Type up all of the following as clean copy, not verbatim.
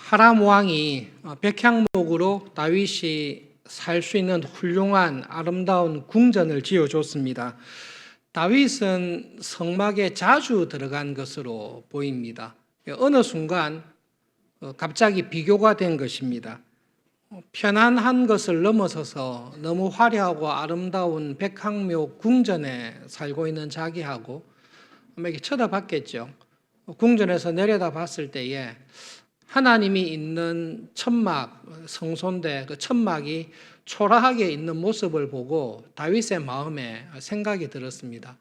하람 왕이 백향목으로 다윗이 살 수 있는 훌륭한 아름다운 궁전을 지어줬습니다. 다윗은 성막에 자주 들어간 것으로 보입니다. 어느 순간 갑자기 비교가 된 것입니다. 편안한 것을 넘어서서 너무 화려하고 아름다운 백향목 궁전에 살고 있는 자기하고 이렇게 쳐다봤겠죠. 궁전에서 내려다 봤을 때에 하나님이 있는 천막, 성소인데 그 천막이 초라하게 있는 모습을 보고 다윗의 마음에 생각이 들었습니다.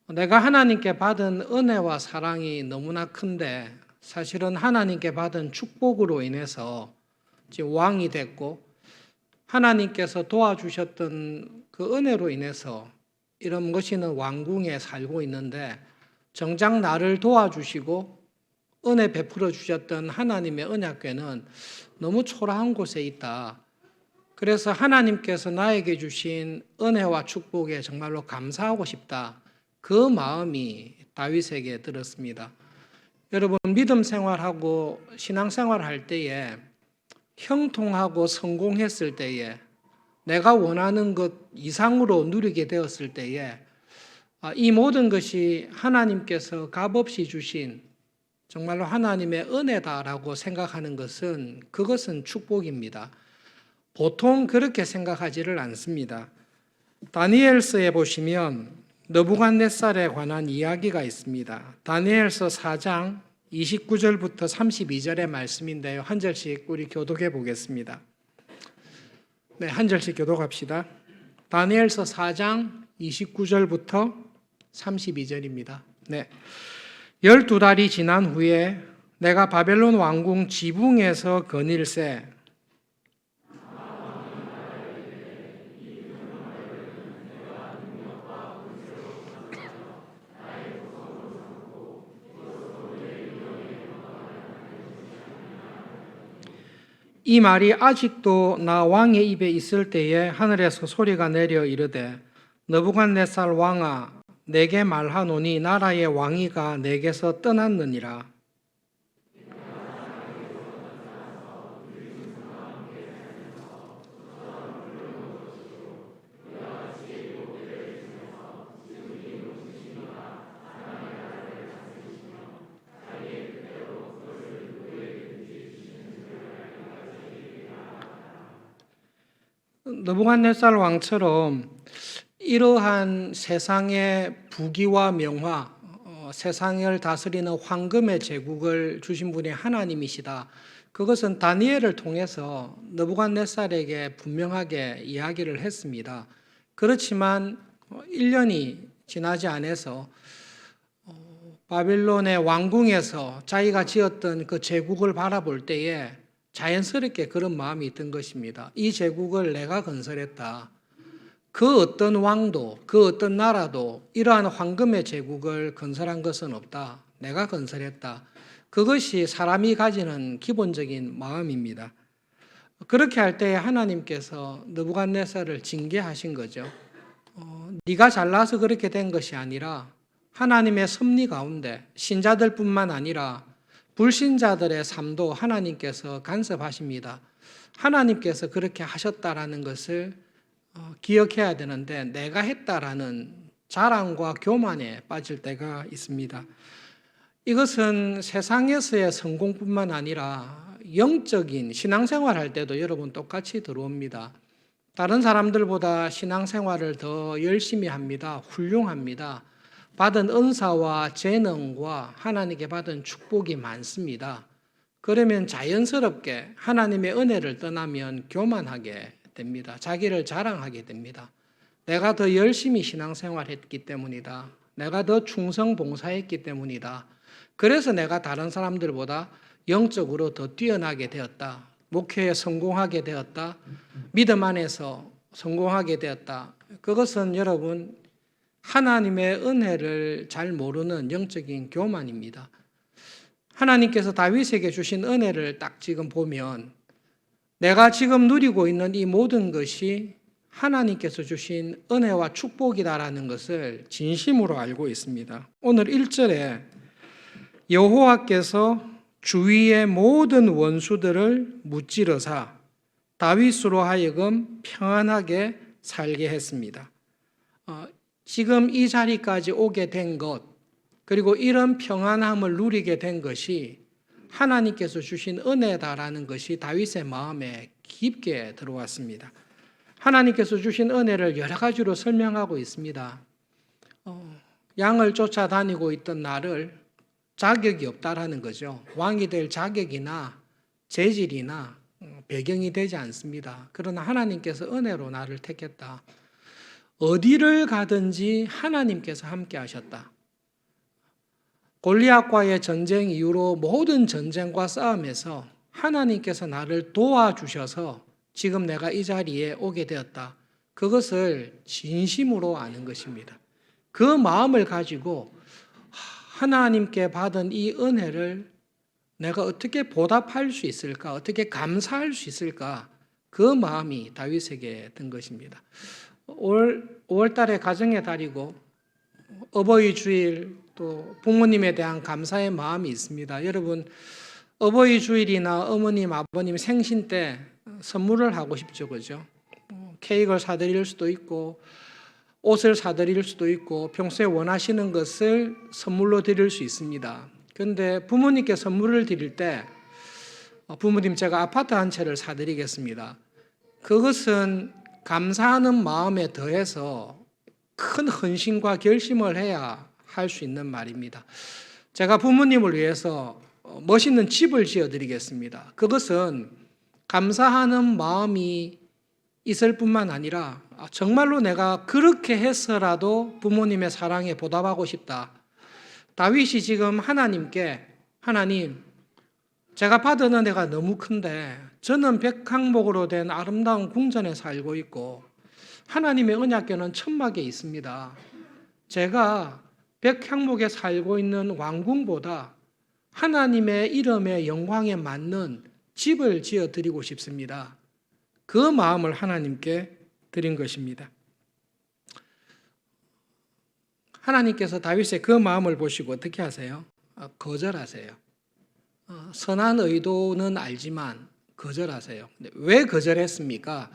내가 하나님께 받은 은혜와 사랑이 너무나 큰데 사실은 하나님께 받은 축복으로 인해서 지금 왕이 됐고 하나님께서 도와주셨던 그 은혜로 인해서 이런 것이는 왕궁에 살고 있는데 정작 나를 도와주시고 은혜 베풀어 주셨던 하나님의 언약궤는 너무 초라한 곳에 있다. 그래서 하나님께서 나에게 주신 은혜와 축복에 정말로 감사하고 싶다. 그 마음이 다윗에게 들었습니다. 여러분, 믿음 생활하고 신앙 생활할 때에 형통하고 성공했을 때에 내가 원하는 것 이상으로 누리게 되었을 때에 이 모든 것이 하나님께서 값없이 주신 정말로 하나님의 은혜다라고 생각하는 것은 그것은 축복입니다. 보통 그렇게 생각하지를 않습니다. 다니엘서에 보시면 느부갓네살에 관한 이야기가 있습니다. 다니엘서 4장 29절부터 32절의 말씀인데요. 한 절씩 우리 교독해 보겠습니다. 네, 한 절씩 교독합시다. 다니엘서 4장 29절부터 32절입니다. 네. 12달이 지난 후에 내가 바벨론 왕궁 지붕에서 거닐새 이 말이 아직도 나 왕의 입에 있을 때에 하늘에서 소리가 내려 이르되 느부갓네살 왕아 내게 말하노니 나라의 왕위가 내게서 떠났느니라. 느부갓네살 왕처럼 이러한 세상의 부귀와 명화, 세상을 다스리는 황금의 제국을 주신 분이 하나님이시다. 그것은 다니엘을 통해서 느부갓네살에게 분명하게 이야기를 했습니다. 그렇지만 1년이 지나지 않아서 바빌론의 왕궁에서 자기가 지었던 그 제국을 바라볼 때에 자연스럽게 그런 마음이 든 것입니다. 이 제국을 내가 건설했다. 그 어떤 왕도, 그 어떤 나라도 이러한 황금의 제국을 건설한 것은 없다. 내가 건설했다. 그것이 사람이 가지는 기본적인 마음입니다. 그렇게 할 때 하나님께서 느부갓네살을 징계하신 거죠. 네가 잘나서 그렇게 된 것이 아니라 하나님의 섭리 가운데 신자들뿐만 아니라 불신자들의 삶도 하나님께서 간섭하십니다. 하나님께서 그렇게 하셨다라는 것을 기억해야 되는데 내가 했다라는 자랑과 교만에 빠질 때가 있습니다. 이것은 세상에서의 성공뿐만 아니라 영적인 신앙생활 할 때도 여러분 똑같이 들어옵니다. 다른 사람들보다 신앙생활을 더 열심히 합니다. 훌륭합니다. 받은 은사와 재능과 하나님께 받은 축복이 많습니다. 그러면 자연스럽게 하나님의 은혜를 떠나면 교만하게 됩니다. 자기를 자랑하게 됩니다. 내가 더 열심히 신앙생활했기 때문이다. 내가 더 충성 봉사했기 때문이다. 그래서 내가 다른 사람들보다 영적으로 더 뛰어나게 되었다. 목회에 성공하게 되었다. 믿음 안에서 성공하게 되었다. 그것은 여러분 하나님의 은혜를 잘 모르는 영적인 교만입니다. 하나님께서 다윗에게 주신 은혜를 딱 지금 보면 내가 지금 누리고 있는 이 모든 것이 하나님께서 주신 은혜와 축복이다라는 것을 진심으로 알고 있습니다. 오늘 1절에 여호와께서 주위의 모든 원수들을 무찌르사 다윗으로 하여금 평안하게 살게 했습니다. 지금 이 자리까지 오게 된 것, 그리고 이런 평안함을 누리게 된 것이 하나님께서 주신 은혜다라는 것이 다윗의 마음에 깊게 들어왔습니다. 하나님께서 주신 은혜를 여러 가지로 설명하고 있습니다. 양을 쫓아다니고 있던 나를 자격이 없다라는 거죠. 왕이 될 자격이나 재질이나 배경이 되지 않습니다. 그러나 하나님께서 은혜로 나를 택했다. 어디를 가든지 하나님께서 함께 하셨다. 골리앗과의 전쟁 이후로 모든 전쟁과 싸움에서 하나님께서 나를 도와주셔서 지금 내가 이 자리에 오게 되었다. 그것을 진심으로 아는 것입니다. 그 마음을 가지고 하나님께 받은 이 은혜를 내가 어떻게 보답할 수 있을까? 어떻게 감사할 수 있을까? 그 마음이 다윗에게 든 것입니다. 5월 달에 가정의 달이고 어버이 주일 또 부모님에 대한 감사의 마음이 있습니다. 여러분 어버이 주일이나 어머님 아버님 생신 때 선물을 하고 싶죠. 그죠? 케이크를 사드릴 수도 있고 옷을 사드릴 수도 있고 평소에 원하시는 것을 선물로 드릴 수 있습니다. 그런데 부모님께 선물을 드릴 때 부모님 제가 아파트 한 채를 사드리겠습니다. 그것은 감사하는 마음에 더해서 큰 헌신과 결심을 해야 할 수 있는 말입니다. 제가 부모님을 위해서 멋있는 집을 지어드리겠습니다. 그것은 감사하는 마음이 있을 뿐만 아니라 정말로 내가 그렇게 해서라도 부모님의 사랑에 보답하고 싶다. 다윗이 지금 하나님께 하나님 제가 받은 은혜가 너무 큰데 저는 백항목으로 된 아름다운 궁전에 살고 있고 하나님의 언약궤는 천막에 있습니다. 제가 백향목에 살고 있는 왕궁보다 하나님의 이름의 영광에 맞는 집을 지어드리고 싶습니다. 그 마음을 하나님께 드린 것입니다. 하나님께서 다윗의 그 마음을 보시고 어떻게 하세요? 거절하세요. 선한 의도는 알지만 거절하세요. 왜 거절했습니까?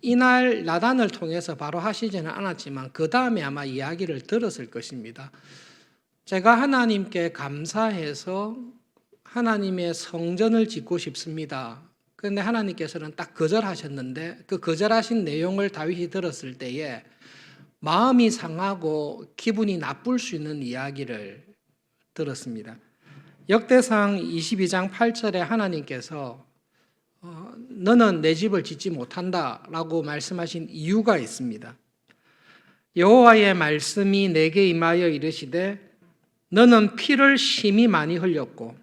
이날 나단을 통해서 바로 하시지는 않았지만 그 다음에 아마 이야기를 들었을 것입니다. 제가 하나님께 감사해서 하나님의 성전을 짓고 싶습니다. 그런데 하나님께서는 딱 거절하셨는데 그 거절하신 내용을 다윗이 들었을 때에 마음이 상하고 기분이 나쁠 수 있는 이야기를 들었습니다. 역대상 22장 8절에 하나님께서 너는 내 집을 짓지 못한다라고 말씀하신 이유가 있습니다. 여호와의 말씀이 내게 임하여 이르시되 너는 피를 심히 많이 흘렸고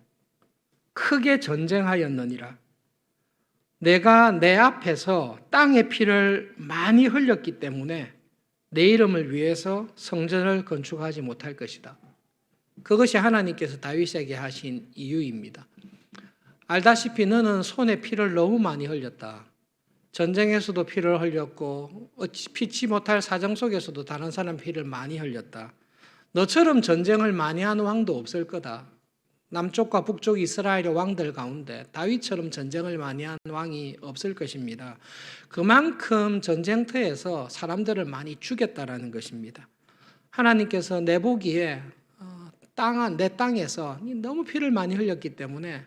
크게 전쟁하였느니라. 내가 내 앞에서 땅의 피를 많이 흘렸기 때문에 내 이름을 위해서 성전을 건축하지 못할 것이다. 그것이 하나님께서 다윗에게 하신 이유입니다. 알다시피 너는 손에 피를 너무 많이 흘렸다. 전쟁에서도 피를 흘렸고 피치 못할 사정 속에서도 다른 사람 피를 많이 흘렸다. 너처럼 전쟁을 많이 한 왕도 없을 거다. 남쪽과 북쪽 이스라엘의 왕들 가운데 다윗처럼 전쟁을 많이 한 왕이 없을 것입니다. 그만큼 전쟁터에서 사람들을 많이 죽였다라는 것입니다. 하나님께서 내 보기에 내 땅에서 너무 피를 많이 흘렸기 때문에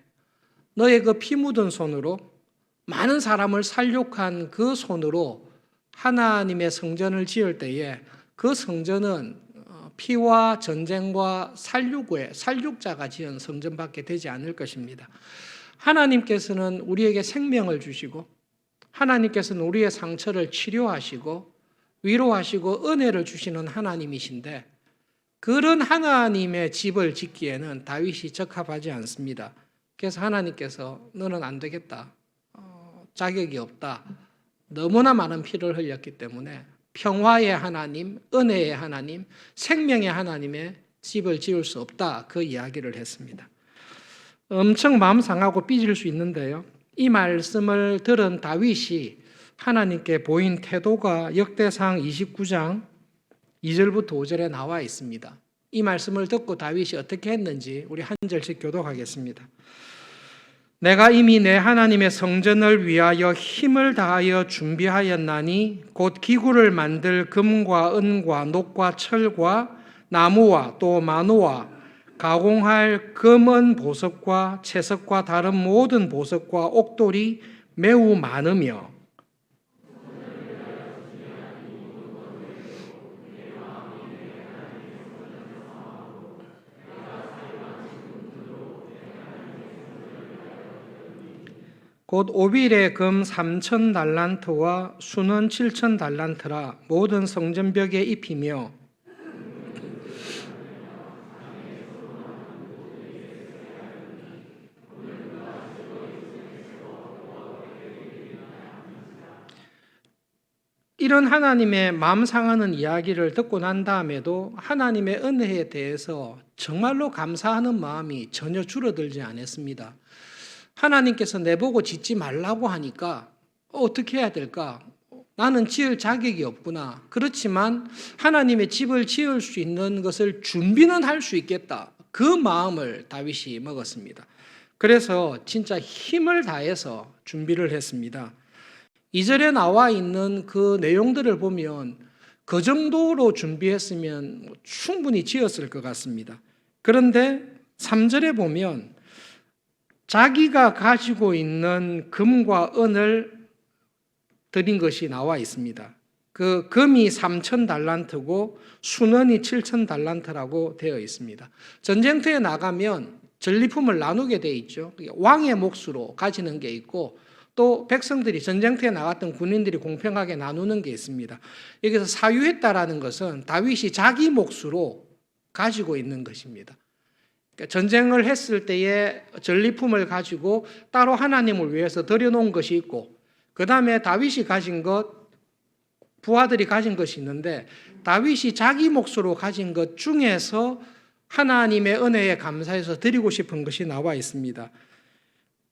너의 그 피 묻은 손으로 많은 사람을 살육한 그 손으로 하나님의 성전을 지을 때에 그 성전은 피와 전쟁과 살육자가 지은 성전밖에 되지 않을 것입니다. 하나님께서는 우리에게 생명을 주시고 하나님께서는 우리의 상처를 치료하시고 위로하시고 은혜를 주시는 하나님이신데 그런 하나님의 집을 짓기에는 다윗이 적합하지 않습니다. 그래서 하나님께서 너는 안 되겠다. 자격이 없다. 너무나 많은 피를 흘렸기 때문에 평화의 하나님, 은혜의 하나님, 생명의 하나님의 집을 지을 수 없다. 그 이야기를 했습니다. 엄청 마음 상하고 삐질 수 있는데요. 이 말씀을 들은 다윗이 하나님께 보인 태도가 역대상 29장 2절부터 5절에 나와 있습니다. 이 말씀을 듣고 다윗이 어떻게 했는지 우리 한 절씩 교독하겠습니다. 내가 이미 내 하나님의 성전을 위하여 힘을 다하여 준비하였나니 곧 기구를 만들 금과 은과 녹과 철과 나무와 또 마노와 가공할 금은 보석과 채석과 다른 모든 보석과 옥돌이 매우 많으며 곧 오빌의 금 3천 달란트와 수는 7천 달란트라 모든 성전벽에 입히며 이런 하나님의 마음 상하는 이야기를 듣고 난 다음에도 하나님의 은혜에 대해서 정말로 감사하는 마음이 전혀 줄어들지 않았습니다. 하나님께서 내보고 짓지 말라고 하니까 어떻게 해야 될까? 나는 지을 자격이 없구나. 그렇지만 하나님의 집을 지을 수 있는 것을 준비는 할 수 있겠다. 그 마음을 다윗이 먹었습니다. 그래서 진짜 힘을 다해서 준비를 했습니다. 2절에 나와 있는 그 내용들을 보면 그 정도로 준비했으면 충분히 지었을 것 같습니다. 그런데 3절에 보면 자기가 가지고 있는 금과 은을 드린 것이 나와 있습니다. 그 금이 3천 달란트고 순원이 7천 달란트라고 되어 있습니다. 전쟁터에 나가면 전리품을 나누게 되어 있죠. 왕의 몫으로 가지는 게 있고 또 백성들이 전쟁터에 나갔던 군인들이 공평하게 나누는 게 있습니다. 여기서 사유했다라는 것은 다윗이 자기 몫으로 가지고 있는 것입니다. 전쟁을 했을 때에 전리품을 가지고 따로 하나님을 위해서 들여놓은 것이 있고 그 다음에 다윗이 가진 것, 부하들이 가진 것이 있는데 다윗이 자기 몫으로 가진 것 중에서 하나님의 은혜에 감사해서 드리고 싶은 것이 나와 있습니다.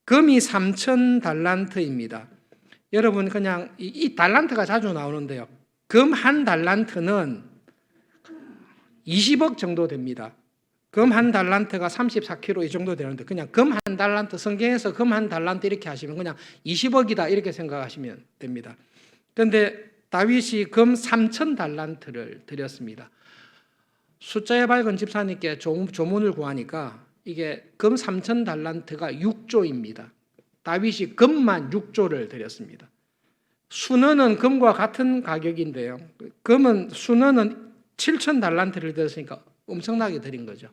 금이 3천 달란트입니다. 여러분 그냥 이 달란트가 자주 나오는데요. 금 한 달란트는 20억 정도 됩니다. 금 한 달란트가 34kg 이 정도 되는데 그냥 금 한 달란트 성경에서 금 한 달란트 이렇게 하시면 그냥 20억이다 이렇게 생각하시면 됩니다. 그런데 다윗이 금 3천 달란트를 드렸습니다. 숫자에 밝은 집사님께 조문을 구하니까 이게 금 3천 달란트가 6조입니다. 다윗이 금만 6조를 드렸습니다. 순원은 금과 같은 가격인데요. 순원은 7천 달란트를 드렸으니까 엄청나게 드린 거죠.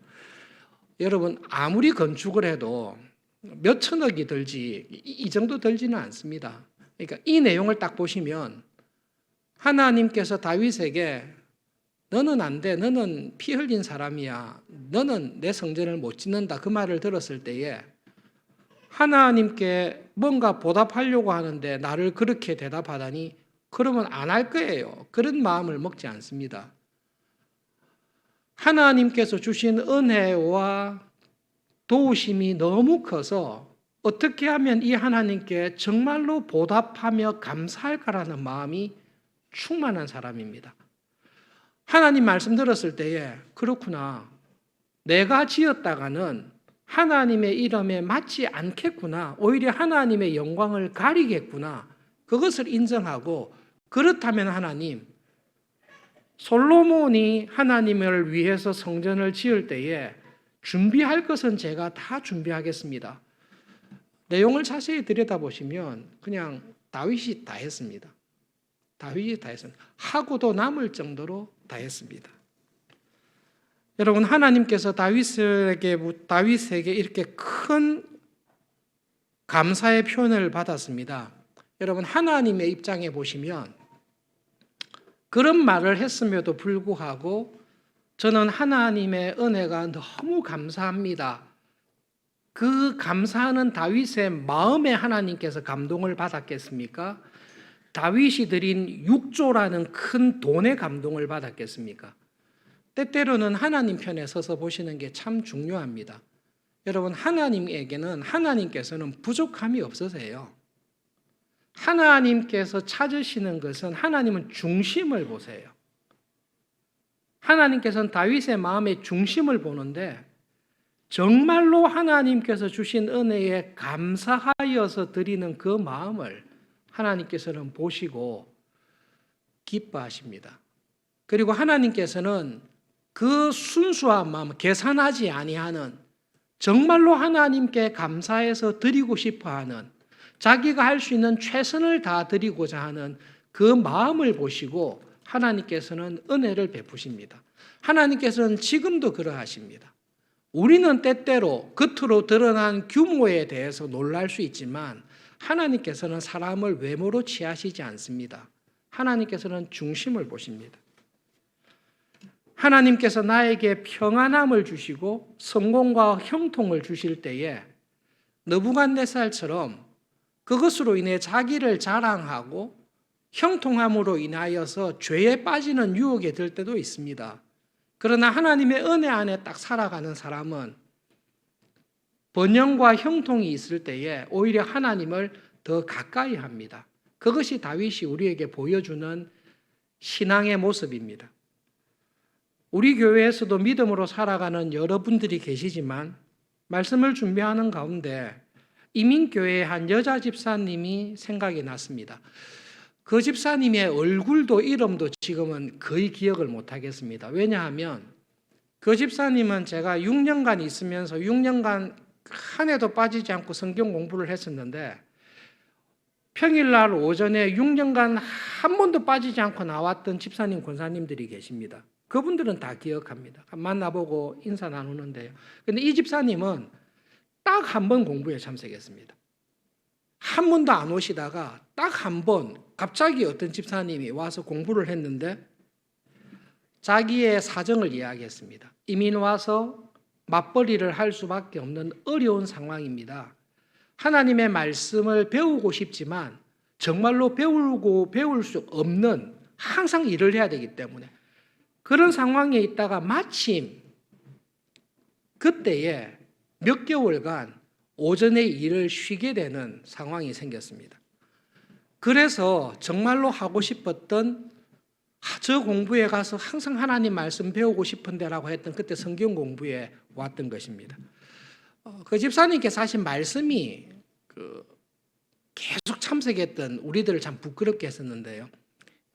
여러분 아무리 건축을 해도 몇 천억이 들지 이 정도 들지는 않습니다. 그러니까 이 내용을 딱 보시면 하나님께서 다윗에게 너는 안 돼. 너는 피 흘린 사람이야. 너는 내 성전을 못 짓는다. 그 말을 들었을 때에 하나님께 뭔가 보답하려고 하는데 나를 그렇게 대답하다니 그러면 안 할 거예요. 그런 마음을 먹지 않습니다. 하나님께서 주신 은혜와 도우심이 너무 커서 어떻게 하면 이 하나님께 정말로 보답하며 감사할까라는 마음이 충만한 사람입니다. 하나님 말씀 들었을 때에 그렇구나. 내가 지었다가는 하나님의 이름에 맞지 않겠구나. 오히려 하나님의 영광을 가리겠구나. 그것을 인정하고 그렇다면 하나님, 솔로몬이 하나님을 위해서 성전을 지을 때에 준비할 것은 제가 다 준비하겠습니다. 내용을 자세히 들여다보시면 그냥 다윗이 다 했습니다. 다윗이 다 했습니다. 하고도 남을 정도로 다 했습니다. 여러분 하나님께서 다윗에게 이렇게 큰 감사의 표현을 받았습니다. 여러분 하나님의 입장에 보시면 그런 말을 했음에도 불구하고 저는 하나님의 은혜가 너무 감사합니다. 그 감사하는 다윗의 마음에 하나님께서 감동을 받았겠습니까? 다윗이 드린 6조라는 큰 돈의 감동을 받았겠습니까? 때때로는 하나님 편에 서서 보시는 게 참 중요합니다. 여러분 하나님께서는 부족함이 없으세요. 하나님께서 찾으시는 것은 하나님은 중심을 보세요. 하나님께서는 다윗의 마음의 중심을 보는데 정말로 하나님께서 주신 은혜에 감사하여서 드리는 그 마음을 하나님께서는 보시고 기뻐하십니다. 그리고 하나님께서는 그 순수한 마음, 계산하지 아니하는, 정말로 하나님께 감사해서 드리고 싶어하는, 자기가 할 수 있는 최선을 다 드리고자 하는 그 마음을 보시고 하나님께서는 은혜를 베푸십니다. 하나님께서는 지금도 그러하십니다. 우리는 때때로 겉으로 드러난 규모에 대해서 놀랄 수 있지만 하나님께서는 사람을 외모로 취하시지 않습니다. 하나님께서는 중심을 보십니다. 하나님께서 나에게 평안함을 주시고 성공과 형통을 주실 때에 느부갓네살처럼 그것으로 인해 자기를 자랑하고 형통함으로 인하여서 죄에 빠지는 유혹에 들 때도 있습니다. 그러나 하나님의 은혜 안에 딱 살아가는 사람은 번영과 형통이 있을 때에 오히려 하나님을 더 가까이 합니다. 그것이 다윗이 우리에게 보여주는 신앙의 모습입니다. 우리 교회에서도 믿음으로 살아가는 여러분들이 계시지만 말씀을 준비하는 가운데 이민교회의 한 여자 집사님이 생각이 났습니다. 그 집사님의 얼굴도 이름도 지금은 거의 기억을 못하겠습니다. 왜냐하면 그 집사님은 제가 6년간 있으면서 6년간 한 해도 빠지지 않고 성경 공부를 했었는데 평일날 오전에 6년간 한 번도 빠지지 않고 나왔던 집사님, 권사님들이 계십니다. 그분들은 다 기억합니다. 만나보고 인사 나누는데요. 근데 이 집사님은 딱 한 번 공부에 참석했습니다. 한 번도 안 오시다가 딱 한 번 갑자기 어떤 집사님이 와서 공부를 했는데 자기의 사정을 이야기했습니다. 이민 와서 맞벌이를 할 수밖에 없는 어려운 상황입니다. 하나님의 말씀을 배우고 싶지만 정말로 배울 수 없는, 항상 일을 해야 되기 때문에 그런 상황에 있다가 마침 그때에 몇 개월간 오전에 일을 쉬게 되는 상황이 생겼습니다. 그래서 정말로 하고 싶었던 저 공부에 가서 항상 하나님 말씀 배우고 싶은데라고 했던 그때 성경 공부에 왔던 것입니다. 그 집사님께서 하신 말씀이 계속 참석했던 우리들을 참 부끄럽게 했었는데요.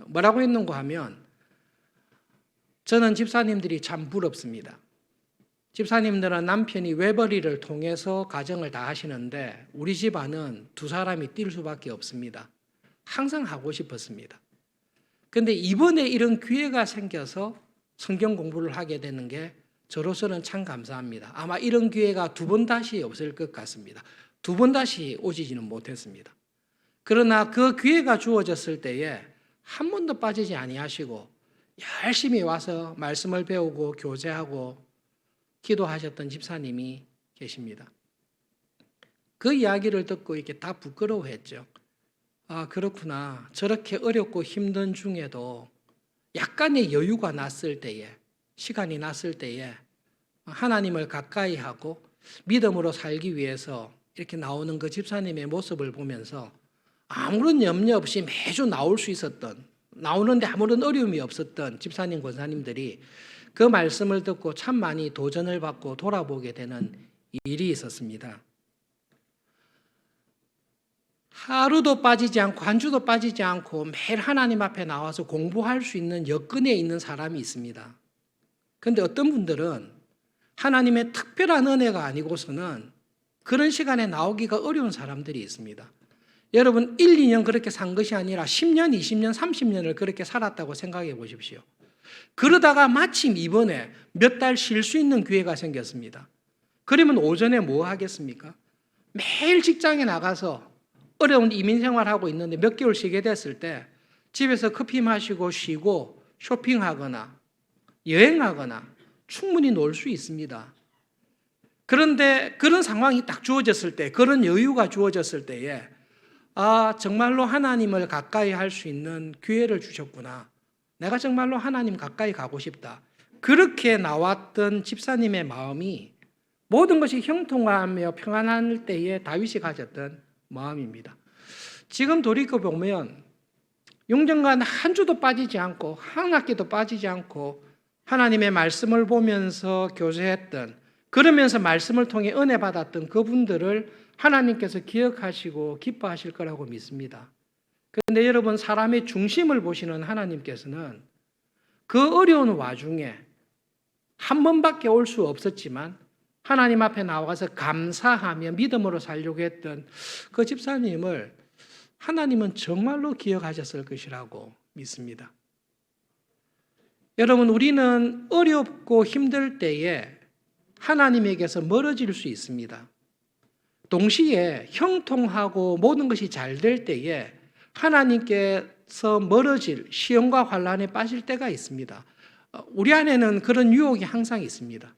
뭐라고 했는가 하면 저는 집사님들이 참 부럽습니다. 집사님들은 남편이 외벌이를 통해서 가정을 다 하시는데 우리 집안은 두 사람이 뛸 수밖에 없습니다. 항상 하고 싶었습니다. 그런데 이번에 이런 기회가 생겨서 성경 공부를 하게 되는 게 저로서는 참 감사합니다. 아마 이런 기회가 두 번 다시 없을 것 같습니다. 두 번 다시 오지는 못했습니다. 그러나 그 기회가 주어졌을 때에 한 번도 빠지지 아니하시고 열심히 와서 말씀을 배우고 교제하고 기도하셨던 집사님이 계십니다. 그 이야기를 듣고 이렇게 다 부끄러워했죠. 아, 그렇구나. 저렇게 어렵고 힘든 중에도 약간의 여유가 났을 때에, 시간이 났을 때에 하나님을 가까이 하고 믿음으로 살기 위해서 이렇게 나오는 그 집사님의 모습을 보면서 아무런 염려 없이 매주 나올 수 있었던, 나오는데 아무런 어려움이 없었던 집사님, 권사님들이 그 말씀을 듣고 참 많이 도전을 받고 돌아보게 되는 일이 있었습니다. 하루도 빠지지 않고 한 주도 빠지지 않고 매일 하나님 앞에 나와서 공부할 수 있는 여건에 있는 사람이 있습니다. 그런데 어떤 분들은 하나님의 특별한 은혜가 아니고서는 그런 시간에 나오기가 어려운 사람들이 있습니다. 여러분 1, 2년 그렇게 산 것이 아니라 10년, 20년, 30년을 그렇게 살았다고 생각해 보십시오. 그러다가 마침 이번에 몇 달 쉴 수 있는 기회가 생겼습니다. 그러면 오전에 뭐 하겠습니까? 매일 직장에 나가서 어려운 이민 생활하고 있는데 몇 개월 쉬게 됐을 때 집에서 커피 마시고 쉬고 쇼핑하거나 여행하거나 충분히 놀 수 있습니다. 그런데 그런 상황이 딱 주어졌을 때, 그런 여유가 주어졌을 때에 아, 정말로 하나님을 가까이 할 수 있는 기회를 주셨구나. 내가 정말로 하나님 가까이 가고 싶다. 그렇게 나왔던 집사님의 마음이 모든 것이 형통하며 평안할 때에 다윗이 가졌던 마음입니다. 지금 돌이켜보면 6년간 한 주도 빠지지 않고 한 학기도 빠지지 않고 하나님의 말씀을 보면서 교제했던, 그러면서 말씀을 통해 은혜 받았던 그분들을 하나님께서 기억하시고 기뻐하실 거라고 믿습니다. 그런데 여러분, 사람의 중심을 보시는 하나님께서는 그 어려운 와중에 한 번밖에 올 수 없었지만 하나님 앞에 나와서 감사하며 믿음으로 살려고 했던 그 집사님을 하나님은 정말로 기억하셨을 것이라고 믿습니다. 여러분, 우리는 어렵고 힘들 때에 하나님에게서 멀어질 수 있습니다. 동시에 형통하고 모든 것이 잘 될 때에 하나님께서 멀어질, 시험과 환난에 빠질 때가 있습니다. 우리 안에는 그런 유혹이 항상 있습니다.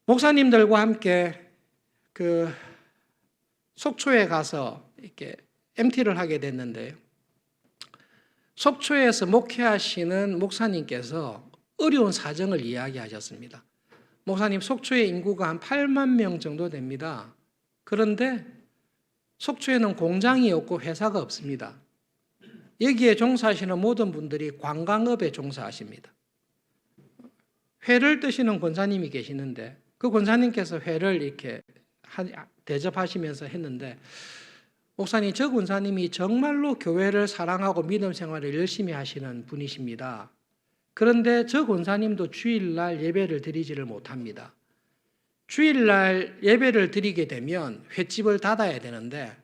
목사님들과 함께 속초에 가서 이렇게 MT를 하게 됐는데요. 속초에서 목회하시는 목사님께서 어려운 사정을 이야기하셨습니다. 목사님, 속초의 인구가 한 8만 명 정도 됩니다. 그런데 속초에는 공장이 없고 회사가 없습니다. 여기에 종사하시는 모든 분들이 관광업에 종사하십니다. 회를 뜨시는 권사님이 계시는데 그 권사님께서 회를 이렇게 대접하시면서 했는데, 목사님, 저 권사님이 정말로 교회를 사랑하고 믿음 생활을 열심히 하시는 분이십니다. 그런데 저 권사님도 주일날 예배를 드리지를 못합니다. 주일날 예배를 드리게 되면 횟집을 닫아야 되는데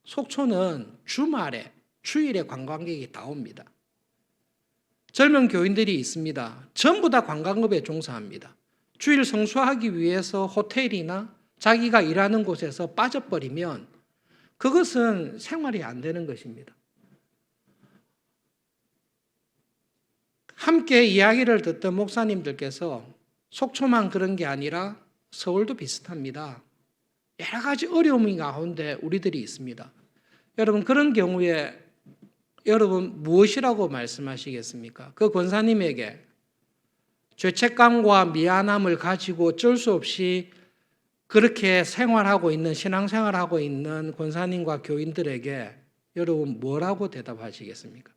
속초는 주말에, 주일에 관광객이 다 옵니다. 젊은 교인들이 있습니다. 전부 다 관광업에 종사합니다. 주일 성수하기 위해서 호텔이나 자기가 일하는 곳에서 빠져버리면 그것은 생활이 안 되는 것입니다. 함께 이야기를 듣던 목사님들께서 속초만 그런 게 아니라 서울도 비슷합니다. 여러 가지 어려움이 가운데 우리들이 있습니다. 여러분, 그런 경우에 여러분 무엇이라고 말씀하시겠습니까? 그 권사님에게 죄책감과 미안함을 가지고 어쩔 수 없이 그렇게 생활하고 있는, 신앙생활하고 있는 권사님과 교인들에게 여러분 뭐라고 대답하시겠습니까?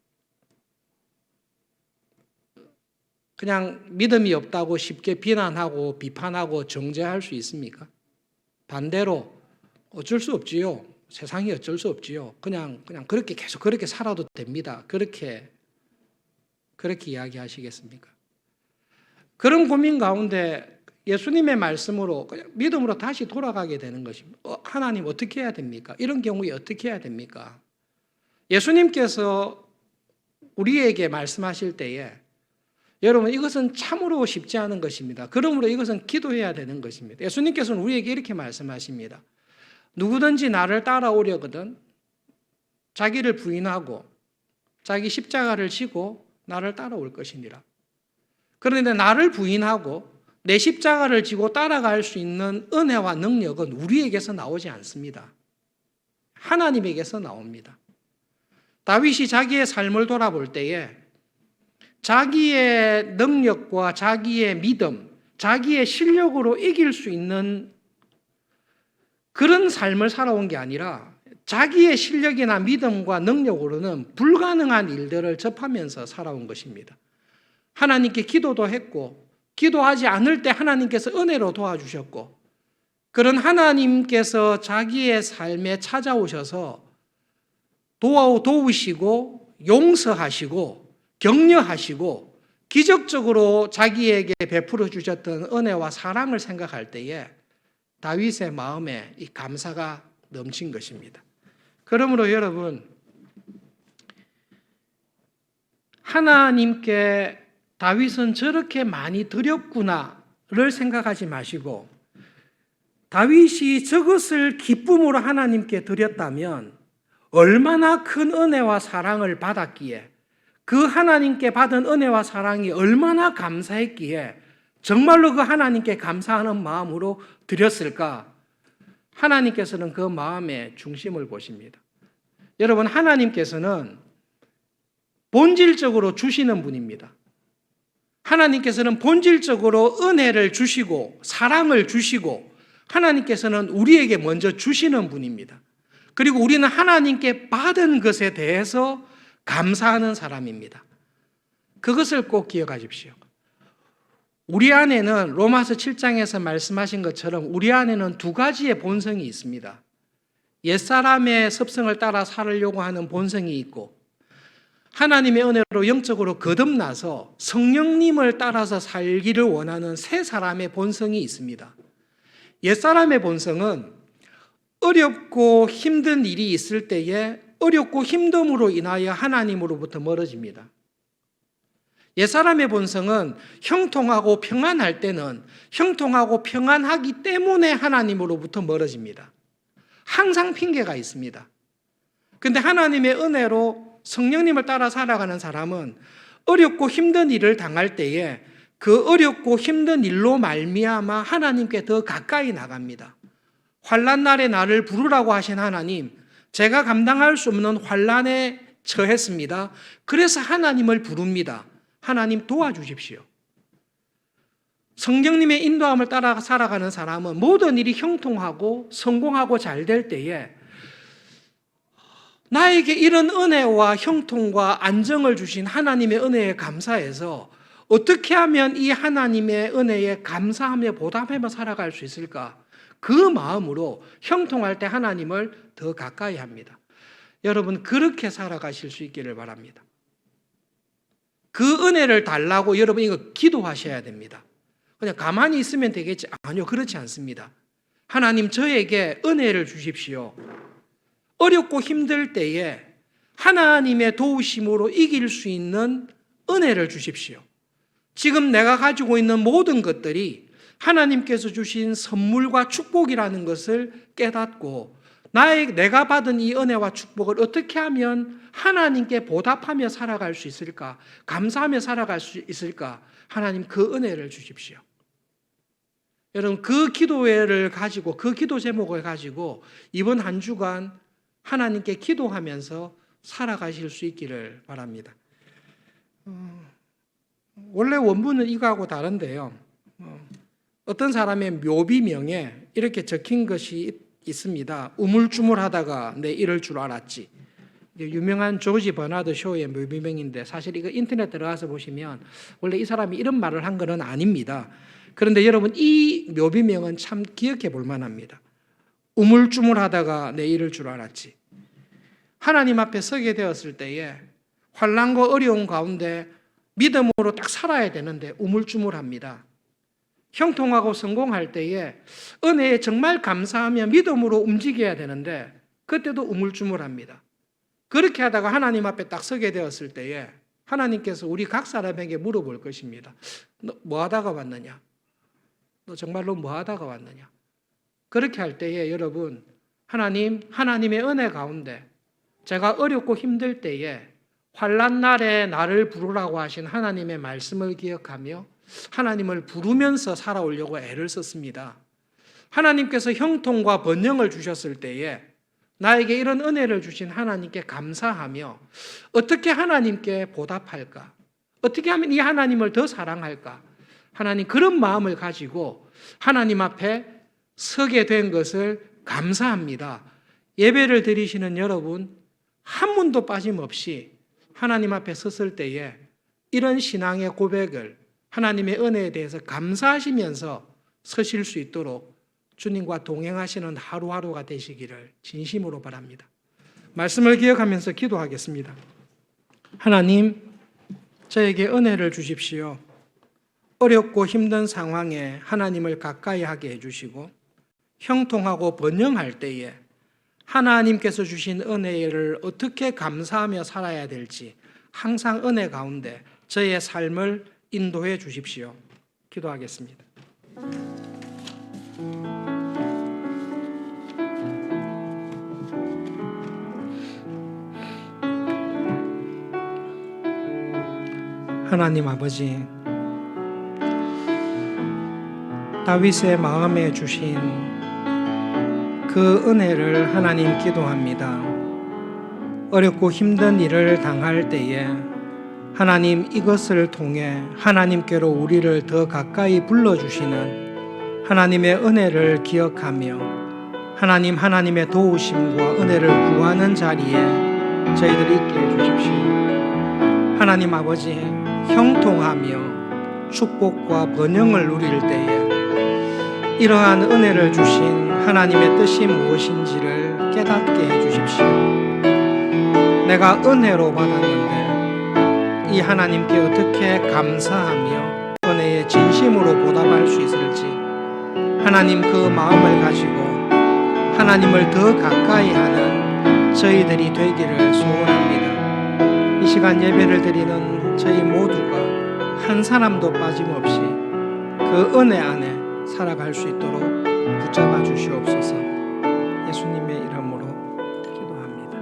그냥 믿음이 없다고 쉽게 비난하고 비판하고 정죄할 수 있습니까? 반대로 어쩔 수 없지요. 세상이 어쩔 수 없지요. 그냥 그렇게 계속 그렇게 살아도 됩니다. 그렇게 이야기하시겠습니까? 그런 고민 가운데 예수님의 말씀으로 그냥 믿음으로 다시 돌아가게 되는 것입니다. 하나님 어떻게 해야 됩니까? 이런 경우에 어떻게 해야 됩니까? 예수님께서 우리에게 말씀하실 때에 여러분, 이것은 참으로 쉽지 않은 것입니다. 그러므로 이것은 기도해야 되는 것입니다. 예수님께서는 우리에게 이렇게 말씀하십니다. 누구든지 나를 따라오려거든 자기를 부인하고 자기 십자가를 지고 나를 따라올 것이니라. 그런데 나를 부인하고 내 십자가를 지고 따라갈 수 있는 은혜와 능력은 우리에게서 나오지 않습니다. 하나님에게서 나옵니다. 다윗이 자기의 삶을 돌아볼 때에 자기의 능력과 자기의 믿음, 자기의 실력으로 이길 수 있는 그런 삶을 살아온 게 아니라 자기의 실력이나 믿음과 능력으로는 불가능한 일들을 접하면서 살아온 것입니다. 하나님께 기도도 했고, 기도하지 않을 때 하나님께서 은혜로 도와주셨고, 그런 하나님께서 자기의 삶에 찾아오셔서 도우시고 용서하시고 격려하시고 기적적으로 자기에게 베풀어 주셨던 은혜와 사랑을 생각할 때에 다윗의 마음에 이 감사가 넘친 것입니다. 그러므로 여러분, 하나님께 다윗은 저렇게 많이 드렸구나를 생각하지 마시고, 다윗이 저것을 기쁨으로 하나님께 드렸다면 얼마나 큰 은혜와 사랑을 받았기에, 그 하나님께 받은 은혜와 사랑이 얼마나 감사했기에 정말로 그 하나님께 감사하는 마음으로 드렸을까? 하나님께서는 그 마음의 중심을 보십니다. 여러분, 하나님께서는 본질적으로 주시는 분입니다. 하나님께서는 본질적으로 은혜를 주시고 사랑을 주시고 하나님께서는 우리에게 먼저 주시는 분입니다. 그리고 우리는 하나님께 받은 것에 대해서 감사하는 사람입니다. 그것을 꼭 기억하십시오. 우리 안에는 로마서 7장에서 말씀하신 것처럼 우리 안에는 두 가지의 본성이 있습니다. 옛사람의 습성을 따라 살려고 하는 본성이 있고, 하나님의 은혜로 영적으로 거듭나서 성령님을 따라서 살기를 원하는 새 사람의 본성이 있습니다. 옛사람의 본성은 어렵고 힘든 일이 있을 때에 어렵고 힘듦으로 인하여 하나님으로부터 멀어집니다. 옛사람의 본성은 형통하고 평안할 때는 형통하고 평안하기 때문에 하나님으로부터 멀어집니다. 항상 핑계가 있습니다. 그런데 하나님의 은혜로 성령님을 따라 살아가는 사람은 어렵고 힘든 일을 당할 때에 그 어렵고 힘든 일로 말미암아 하나님께 더 가까이 나갑니다. 환난 날에 나를 부르라고 하신 하나님, 제가 감당할 수 없는 환난에 처했습니다. 그래서 하나님을 부릅니다. 하나님 도와주십시오. 성령님의 인도함을 따라 살아가는 사람은 모든 일이 형통하고 성공하고 잘 될 때에 나에게 이런 은혜와 형통과 안정을 주신 하나님의 은혜에 감사해서 어떻게 하면 이 하나님의 은혜에 감사하며 보답하며 살아갈 수 있을까? 그 마음으로 형통할 때 하나님을 더 가까이 합니다. 여러분, 그렇게 살아가실 수 있기를 바랍니다. 그 은혜를 달라고 여러분 이거 기도하셔야 됩니다. 그냥 가만히 있으면 되겠지? 아니요, 그렇지 않습니다. 하나님, 저에게 은혜를 주십시오. 어렵고 힘들 때에 하나님의 도우심으로 이길 수 있는 은혜를 주십시오. 지금 내가 가지고 있는 모든 것들이 하나님께서 주신 선물과 축복이라는 것을 깨닫고 내가 받은 이 은혜와 축복을 어떻게 하면 하나님께 보답하며 살아갈 수 있을까? 감사하며 살아갈 수 있을까? 하나님, 그 은혜를 주십시오. 여러분, 그 기도회를 가지고, 그 기도 제목을 가지고 이번 한 주간 하나님께 기도하면서 살아가실 수 있기를 바랍니다. 원래 원문은 이거하고 다른데요. 어떤 사람의 묘비명에 이렇게 적힌 것이 있습니다. 우물쭈물하다가 내 이럴 줄 알았지. 유명한 조지 버나드 쇼의 묘비명인데 사실 이거 인터넷 들어가서 보시면 원래 이 사람이 이런 말을 한 건 아닙니다. 그런데 여러분, 이 묘비명은 참 기억해 볼 만합니다. 우물쭈물하다가 내 이럴 줄 알았지. 하나님 앞에 서게 되었을 때에 환난과 어려운 가운데 믿음으로 딱 살아야 되는데 우물쭈물합니다. 형통하고 성공할 때에 은혜에 정말 감사하며 믿음으로 움직여야 되는데 그때도 우물쭈물합니다. 그렇게 하다가 하나님 앞에 딱 서게 되었을 때에 하나님께서 우리 각 사람에게 물어볼 것입니다. 너 뭐 하다가 왔느냐? 너 정말로 뭐 하다가 왔느냐? 그렇게 할 때에 여러분, 하나님의 은혜 가운데 제가 어렵고 힘들 때에 환난 날에 나를 부르라고 하신 하나님의 말씀을 기억하며 하나님을 부르면서 살아오려고 애를 썼습니다. 하나님께서 형통과 번영을 주셨을 때에 나에게 이런 은혜를 주신 하나님께 감사하며 어떻게 하나님께 보답할까? 어떻게 하면 이 하나님을 더 사랑할까? 하나님, 그런 마음을 가지고 하나님 앞에 서게 된 것을 감사합니다. 예배를 드리시는 여러분, 한 분도 빠짐없이 하나님 앞에 섰을 때에 이런 신앙의 고백을 하나님의 은혜에 대해서 감사하시면서 서실 수 있도록 주님과 동행하시는 하루하루가 되시기를 진심으로 바랍니다. 말씀을 기억하면서 기도하겠습니다. 하나님, 저에게 은혜를 주십시오. 어렵고 힘든 상황에 하나님을 가까이 하게 해주시고 형통하고 번영할 때에 하나님께서 주신 은혜를 어떻게 감사하며 살아야 될지 항상 은혜 가운데 저의 삶을 인도해 주십시오. 기도하겠습니다. 하나님 아버지, 다윗의 마음에 주신 그 은혜를 하나님 기도합니다. 어렵고 힘든 일을 당할 때에 하나님, 이것을 통해 하나님께로 우리를 더 가까이 불러주시는 하나님의 은혜를 기억하며 하나님의 도우심과 은혜를 구하는 자리에 저희들이 있게 해주십시오. 하나님 아버지, 형통하며 축복과 번영을 누릴 때에 이러한 은혜를 주신 하나님의 뜻이 무엇인지를 깨닫게 해주십시오. 내가 은혜로 받았는데 이 하나님께 어떻게 감사하며 은혜에 진심으로 보답할 수 있을지 하나님 그 마음을 가지고 하나님을 더 가까이 하는 저희들이 되기를 소원합니다. 이 시간 예배를 드리는 저희 모두가 한 사람도 빠짐없이 그 은혜 안에 살아갈 수 있도록 붙잡아 주시옵소서. 예수님의 이름으로 기도합니다.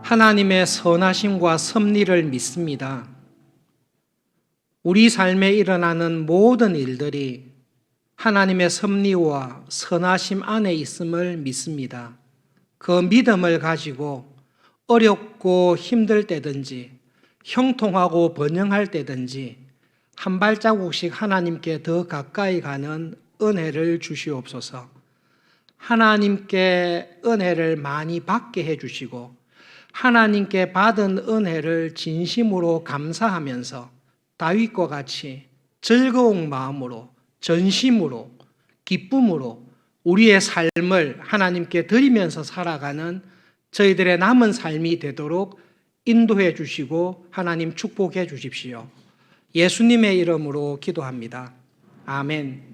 하나님의 선하심과 섭리를 믿습니다. 우리 삶에 일어나는 모든 일들이 하나님의 섭리와 선하심 안에 있음을 믿습니다. 그 믿음을 가지고 어렵고 힘들 때든지 형통하고 번영할 때든지 한 발자국씩 하나님께 더 가까이 가는 은혜를 주시옵소서. 하나님께 은혜를 많이 받게 해주시고 하나님께 받은 은혜를 진심으로 감사하면서 다윗과 같이 즐거운 마음으로 전심으로 기쁨으로 우리의 삶을 하나님께 드리면서 살아가는 저희들의 남은 삶이 되도록 인도해 주시고 하나님 축복해 주십시오. 예수님의 이름으로 기도합니다. 아멘.